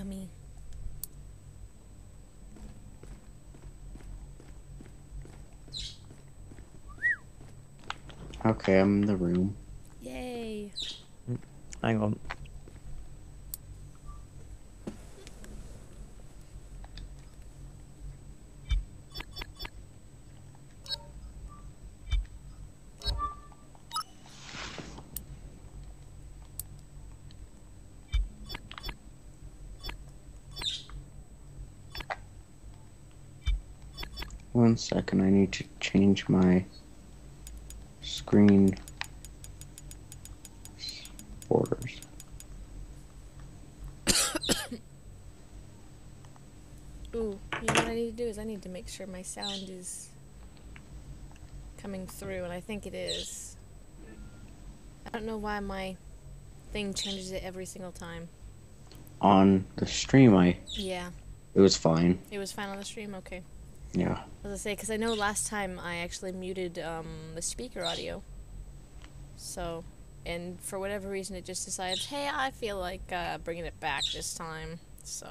Yummy. Okay, I'm in the room. Yay. Hang on. One second, I need to change my screen borders. Ooh, you know what I need to do is I need to make sure my sound is coming through, and I think it is. I don't know why my thing changes it every single time. On the stream, Yeah. it was fine. It was fine on the stream? Okay. Yeah. As I say, because I know last time I actually muted the speaker audio. So, and for whatever reason it just decides, hey, I feel like bringing it back this time, so.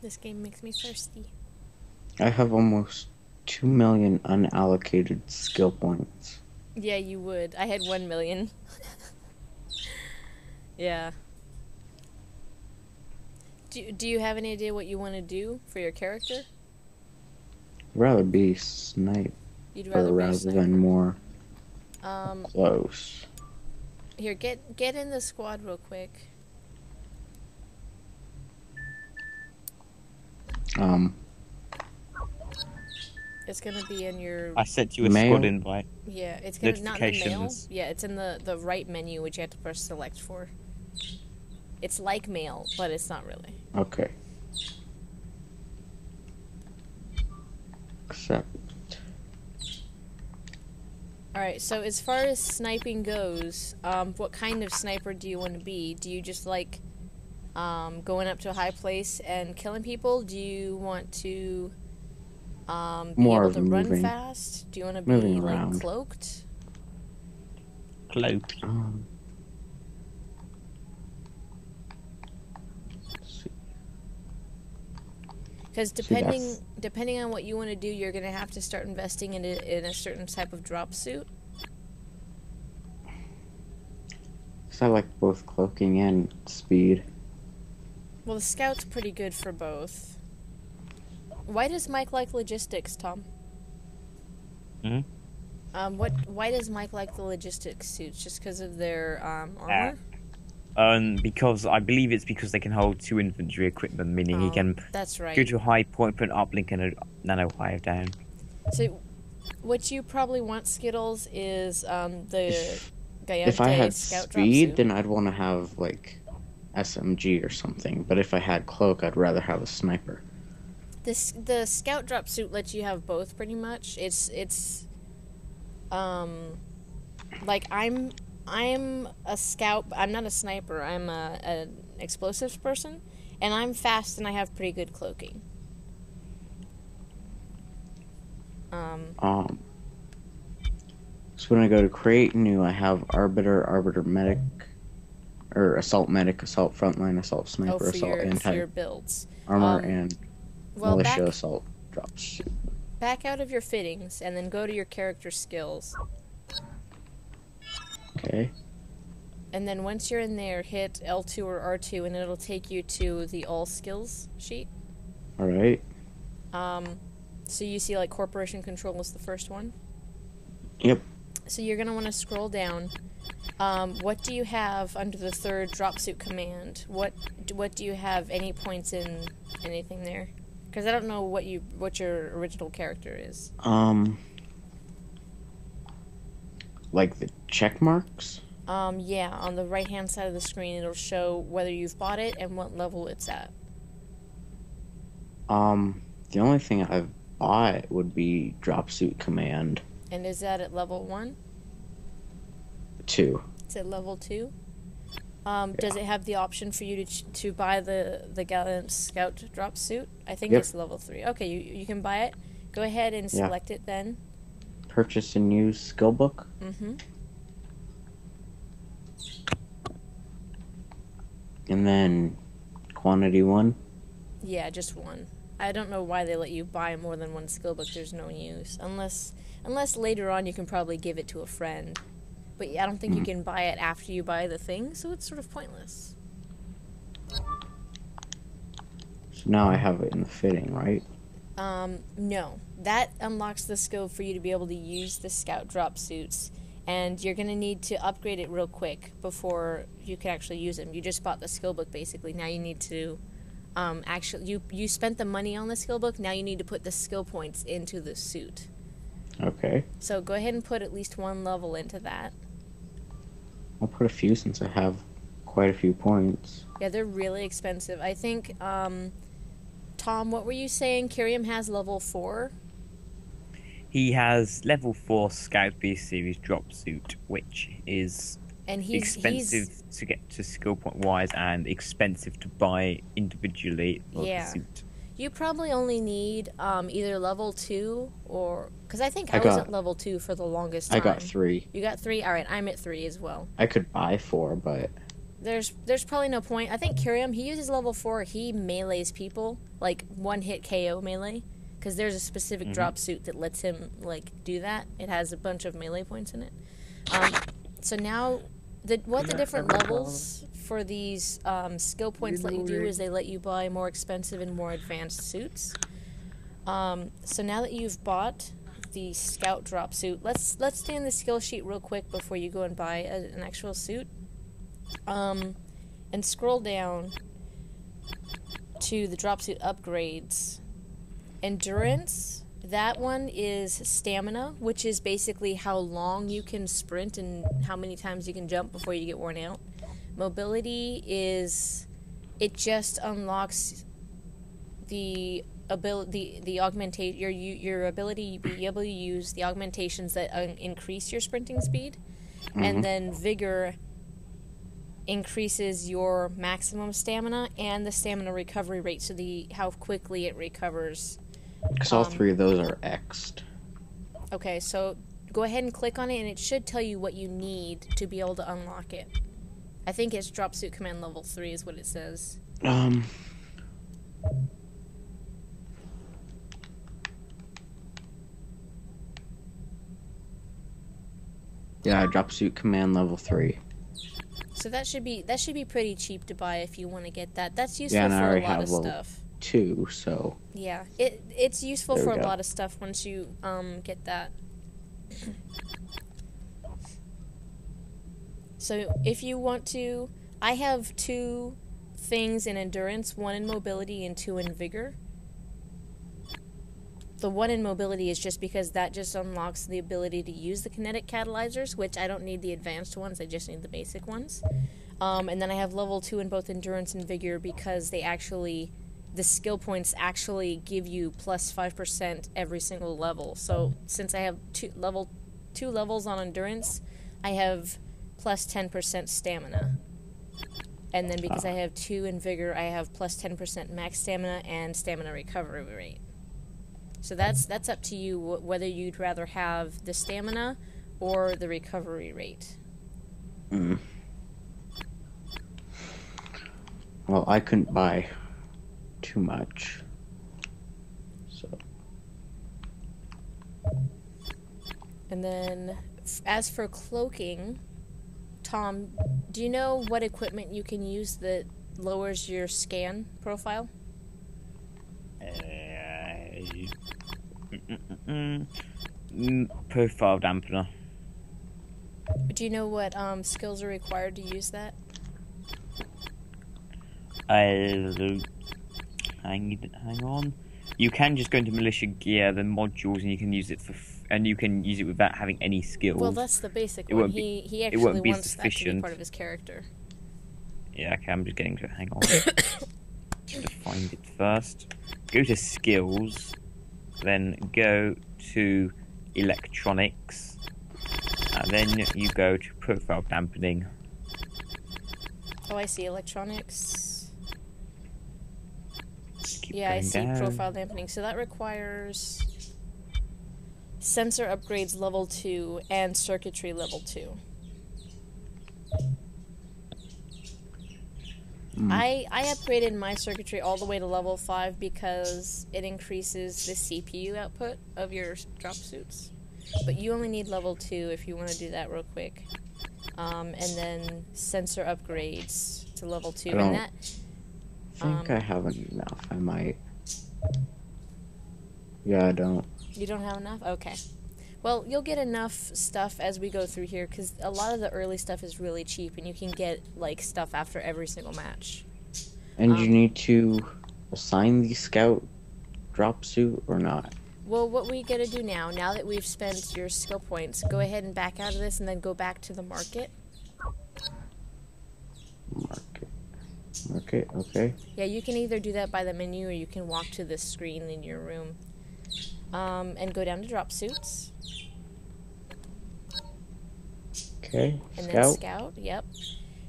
This game makes me thirsty. I have almost 2 million unallocated skill points. Yeah, you would. I had 1 million. Yeah. Do you have any idea what you want to do for your character? I'd rather be sniper You'd rather be a rather sniper. than more close. Here, get in the squad real quick. It's gonna be in your... I sent you a Mail? squad invite. Yeah, it's gonna not in the mail. Notifications. Yeah, it's in the right menu, which you have to press select for. It's like mail, but it's not really. Okay. Accept. Alright, so as far as sniping goes, what kind of sniper do you want to be? Do you just like going up to a high place and killing people? Do you want to be More able to run moving. fast? Do you want to be Moving like around. cloaked? Cloak. Let's see. Because that's- depending on what you want to do, you're gonna have to start investing in a certain type of drop suit. 'Cause I like both cloaking and speed. Well, the scout's pretty good for both. Why does Mike like logistics, Tom? Hmm? Why does Mike like the logistics suits? Just because of their armor? Because I believe it's because they can hold 2 infantry equipment, meaning he can That's right. go to a high point, put an uplink and a nano hive down. So, what you probably want, Skittles, is the Gaiante If I had scout drop speed, suit. then I'd want to have like SMG or something. But if I had cloak, I'd rather have a sniper. The scout drop suit lets you have both pretty much. It's like I'm a scout, but I'm not a sniper. I'm an explosives person, and I'm fast and I have pretty good cloaking. So when I go to create new, I have arbiter medic, or assault medic, assault frontline, assault sniper, for assault your anti builds. armor, and Well, militia back assault drop suit. out of your fittings and then go to your character skills. Okay. And then once you're in there, hit L2 or R2 and it'll take you to the all skills sheet. All right. So you see like corporation control is the first one. Yep. So you're going to want to scroll down What do you have under the third dropsuit command? What do you have any points in anything there? Because I don't know what your original character is. Like the check marks? Yeah, on the right-hand side of the screen, it'll show whether you've bought it and what level it's at. The only thing I've bought would be dropsuit command. And is that at level 1? 2. It's at level 2? Does it have the option for you to buy the Gallant Scout drop suit? I think Yep. it's level 3. Okay, you can buy it. Go ahead and select it then. Purchase and use skill book. Mm-hmm. And then quantity 1. Yeah, just 1. I don't know why they let you buy more than 1 skill book. There's no use. Unless later on you can probably give it to a friend. But I don't think you can buy it after you buy the thing, so it's sort of pointless. So now I have it in the fitting, right? No. That unlocks the skill for you to be able to use the scout drop suits, and you're going to need to upgrade it real quick before you can actually use them. You just bought the skill book, basically. Now you need to, actually, you spent the money on the skill book, now you need to put the skill points into the suit. Okay. So go ahead and put at least 1 level into that. I'll put a few since I have quite a few points. Yeah, they're really expensive. I think, Tom, what were you saying? Kyriam has level 4? He has level 4 Scout B Series drop suit, which is And expensive to get to skill point wise and expensive to buy individually for the suit. You probably only need either level 2 or... Because I think I was at level 2 for the longest time. I got 3. You got 3? Alright, I'm at 3 as well. I could buy 4, but... There's probably no point. I think Kyriam, he uses level 4. He melees people. Like, one-hit KO melee. Because there's a specific drop suit that lets him, like, do that. It has a bunch of melee points in it. So now, what the different levels for these skill points let you do is they let you buy more expensive and more advanced suits. So now that you've bought the scout drop suit, let's stay in the skill sheet real quick before you go and buy an actual suit. And scroll down to the drop suit upgrades. Endurance, that one is stamina, which is basically how long you can sprint and how many times you can jump before you get worn out. Mobility is, it just unlocks the ability, the augmentate your ability to be able to use the augmentations that increase your sprinting speed, and then vigor increases your maximum stamina and the stamina recovery rate, so how quickly it recovers. Because all 3 of those are X'd. Okay, so go ahead and click on it, and it should tell you what you need to be able to unlock it. I think it's dropsuit command level 3 is what it says. Yeah, dropsuit command level 3. So that should be pretty cheap to buy if you want to get that. That's useful Yeah, and I for a already lot have of level stuff. 2, so... Yeah, it's useful There for we a go. lot of stuff once you get that. So if you want to, I have 2 things in endurance, 1 in mobility and 2 in vigor. The 1 in mobility is just because that just unlocks the ability to use the kinetic catalyzers, which I don't need the advanced ones, I just need the basic ones. And then I have level 2 in both endurance and vigor because they actually, the skill points actually give you plus 5% every single level. So since I have 2 levels on endurance, I have plus 10% stamina. And then because I have 2 in vigor, I have plus 10% max stamina and stamina recovery rate. So that's up to you whether you'd rather have the stamina or the recovery rate. Well, I couldn't buy too much. So. And then, as for cloaking, Tom, do you know what equipment you can use that lowers your scan profile? Profile dampener. Do you know what skills are required to use that? Hang on. You can just go into militia gear, the modules, and you can use it and you can use it without having any skills. Well, that's the basic one. He actually wants that to be part of his character. Yeah, okay, I'm just getting to it. Hang on. To find it first. Go to skills, then go to electronics, and then you go to profile dampening. Oh, I see. Electronics. Keep Yeah, I see down. profile dampening. So that requires sensor upgrades level 2 and circuitry level 2. I upgraded my circuitry all the way to level 5 because it increases the CPU output of your drop suits. But you only need level 2 if you want to do that real quick. And then sensor upgrades to level 2. And that... I think I have enough. I might. Yeah, I don't. You don't have enough? Okay. Well, you'll get enough stuff as we go through here, because a lot of the early stuff is really cheap, and you can get, like, stuff after every single match. And you need to assign the scout drop suit or not? Well, what we gotta do now that we've spent your skill points, go ahead and back out of this, and then go back to the market. Market, okay. Yeah, you can either do that by the menu, or you can walk to this screen in your room. And go down to drop suits. Okay, And scout. then scout, yep.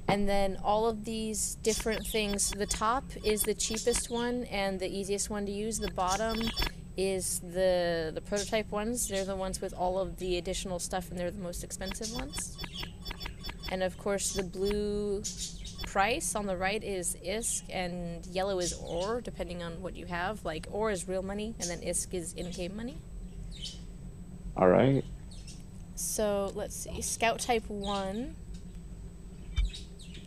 And then all of these different things. The top is the cheapest one and the easiest one to use. The bottom is the prototype ones. They're the ones with all of the additional stuff, and they're the most expensive ones. And of course, the blue price on the right is ISK, and yellow is ore, depending on what you have. Like, ore is real money, and then ISK is in-game money. Alright. So, let's see. Scout type 1.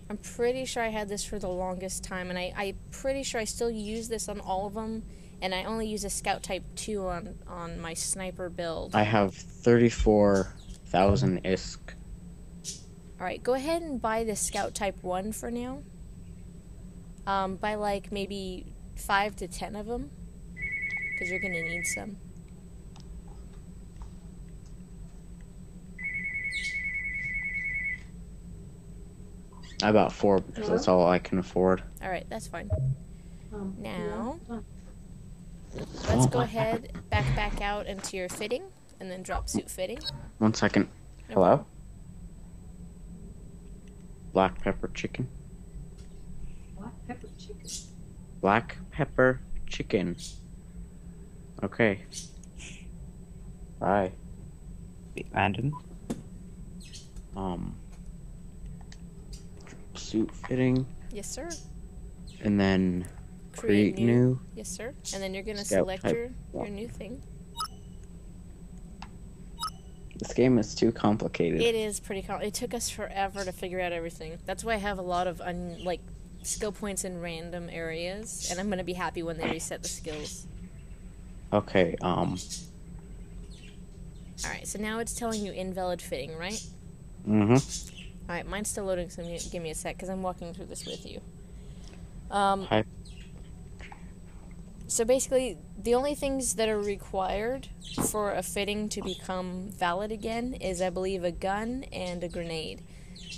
I'm pretty sure I had this for the longest time, and I'm pretty sure I still use this on all of them, and I only use a Scout type 2 on my sniper build. I have 34,000 ISK. Alright, go ahead and buy the Scout type 1 for now. Buy like maybe 5 to 10 of them, because you're going to need some. I bought 4 because that's all I can afford. Alright, that's fine. Now, let's go ahead, back out into your fitting, and then drop suit fitting. 1 second. Hello? Black pepper chicken. Black pepper chicken. Black pepper chicken. Okay. Bye. Bit random. Suit fitting. Yes, sir. And then create new. Yes, sir. And then you're going to Scout select type your new thing. This game is too complicated. It is pretty it took us forever to figure out everything. That's why I have a lot of skill points in random areas, and I'm going to be happy when they reset the skills. Okay, Alright, so now it's telling you invalid fitting, right? Mm-hmm. Alright, mine's still loading, so give me a sec, because I'm walking through this with you. Hi. So basically, the only things that are required for a fitting to become valid again is, I believe, a gun and a grenade.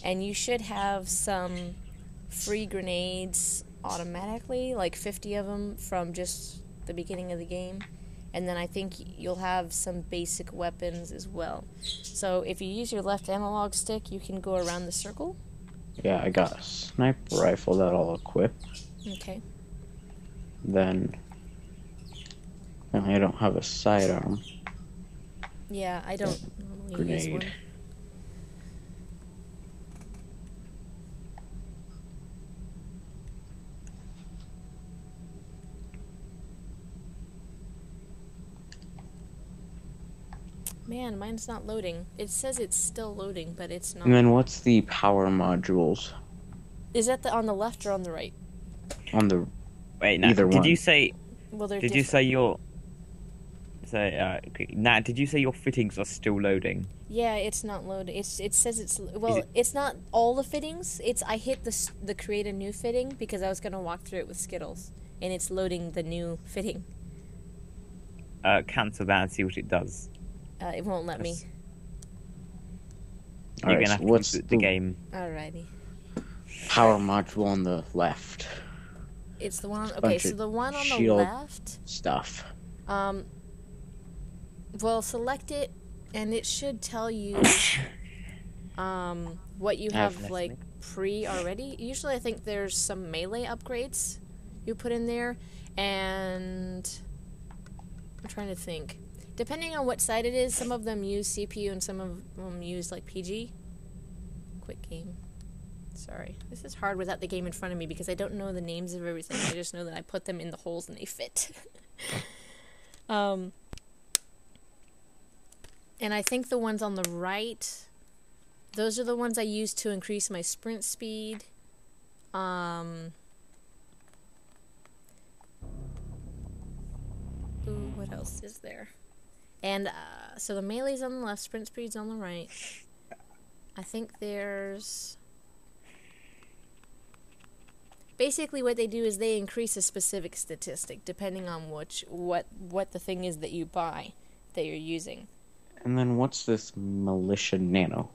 And you should have some free grenades automatically, like 50 of them from just the beginning of the game. And then I think you'll have some basic weapons as well. So if you use your left analog stick, you can go around the circle. Yeah, I got a sniper rifle that I'll equip. Okay. Then I don't have a sidearm. Yeah, I don't normally use one. Grenade. Man, mine's not loading. It says it's still loading, but it's not. And then what's the power modules? Is that on the left or on the right? On the Wait, now, Either did one. you say? Well, they're Did you say your? So, quick. Nat, did you say your fittings are still loading? Yeah, it's not loaded. It says it's well. It's not all the fittings. I hit the create a new fitting because I was gonna walk through it with Skittles, and it's loading the new fitting. Cancel that and see what it does. It won't let me. You're Alright, gonna have so to what's reboot the game. Alrighty. power module on the left? It's the one. Okay, Bunch so of the one on the shield left. Stuff. Well, select it, and it should tell you what you have like pre already. Usually, I think there's some melee upgrades you put in there, and I'm trying to think. Depending on what side it is, some of them use CPU and some of them use like PG. Quick game. Sorry, this is hard without the game in front of me because I don't know the names of everything. I just know that I put them in the holes and they fit. And I think the ones on the right, those are the ones I use to increase my sprint speed. Ooh, what else is there? And so the melee's on the left, sprint speed's on the right. I think there's... Basically what they do is they increase a specific statistic depending on what the thing is that you buy, that you're using. And then what's this militia nano?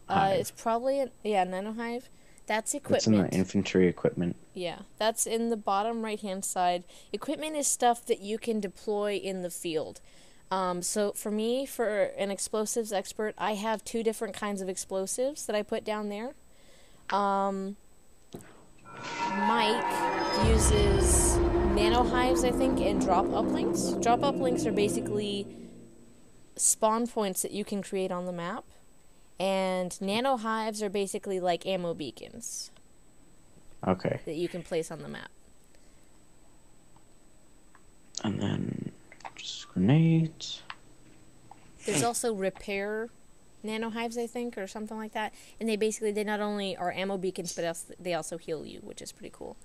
It's probably nano hive. That's equipment. It's in the infantry equipment. Yeah, that's in the bottom right hand side. Equipment is stuff that you can deploy in the field. So for me, for an explosives expert, I have 2 different kinds of explosives that I put down there. Mike uses nano hives, I think, and drop uplinks. Drop uplinks are basically spawn points that you can create on the map, and nano hives are basically like ammo beacons. Okay. That you can place on the map. And then just grenades. There's also repair nano hives, I think, or something like that. And they not only are ammo beacons, but they also heal you, which is pretty cool.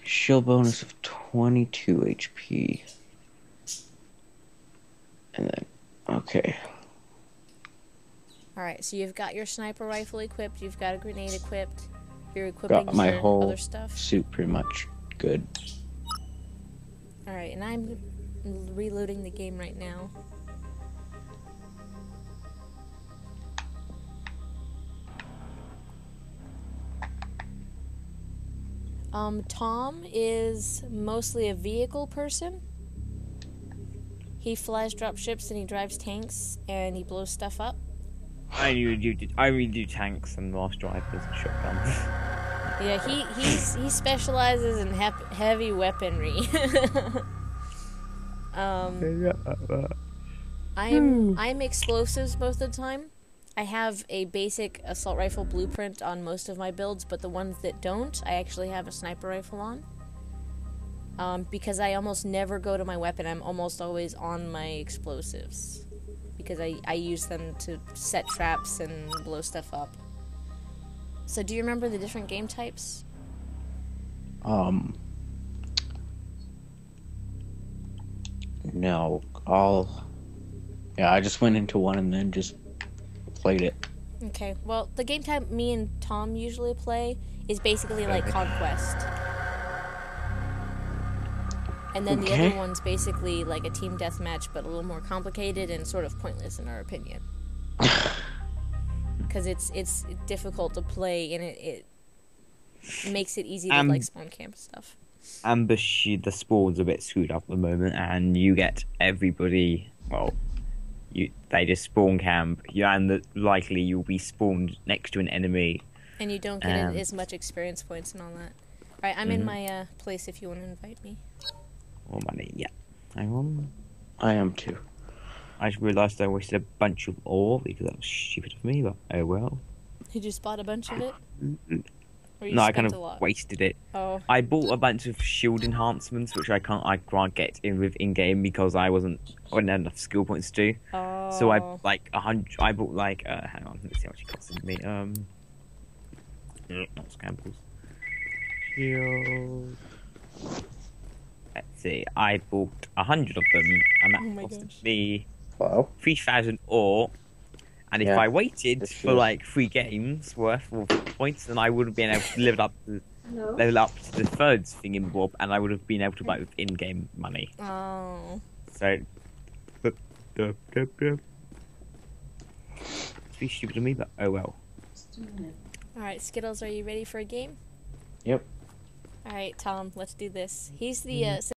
Shield bonus of 22 HP. And then, okay. Alright, so you've got your sniper rifle equipped, you've got a grenade equipped, you're equipping Got my your whole other stuff. suit pretty much good. Alright, and I'm reloading the game right now. Tom is mostly a vehicle person. He flies dropships and he drives tanks and he blows stuff up. I really do tanks and Mars drivers and shotguns. Yeah, he specializes in heavy weaponry. I'm explosives most of the time. I have a basic assault rifle blueprint on most of my builds, but the ones that don't, I actually have a sniper rifle on. Because I almost never go to my weapon, I'm almost always on my explosives. Because I use them to set traps and blow stuff up. So do you remember the different game types? No. Yeah, I just went into one and then just played it. Okay, well, the game type me and Tom usually play is basically like Conquest. And then the other one's basically like a team deathmatch, but a little more complicated and sort of pointless in our opinion. Because it's difficult to play, and it makes it easy to like spawn camp stuff. Ambush, the spawn's a bit screwed up at the moment, and you get everybody. Well, they just spawn camp. And likely you'll be spawned next to an enemy, and you don't get as much experience points and all that. All right, I'm in my place if you want to invite me. More money, yeah. Hang on. I am too. I just realised I wasted a bunch of ore because that was stupid of me, but oh well. You just bought a bunch of it? No, I kind of wasted it. Oh. I bought a bunch of shield enhancements, which I can't get in game because I didn't have enough skill points to. Oh. So I bought like hang on, let's see how much it costed me. Not scrambles. Shield. Let's see. I bought 100 of them, and that Oh my cost gosh. me Wow. 3,000 ore. And if Yeah, I waited this for year's- like 3 games worth of points, then I would have been able to level up to No. the third thing in Bob, and I would have been able to buy it with in-game money. Oh. So, it's pretty stupid of me, but oh well. Just a minute. Alright, Skittles, are you ready for a game? Yep. Alright, Tom, let's do this. He's the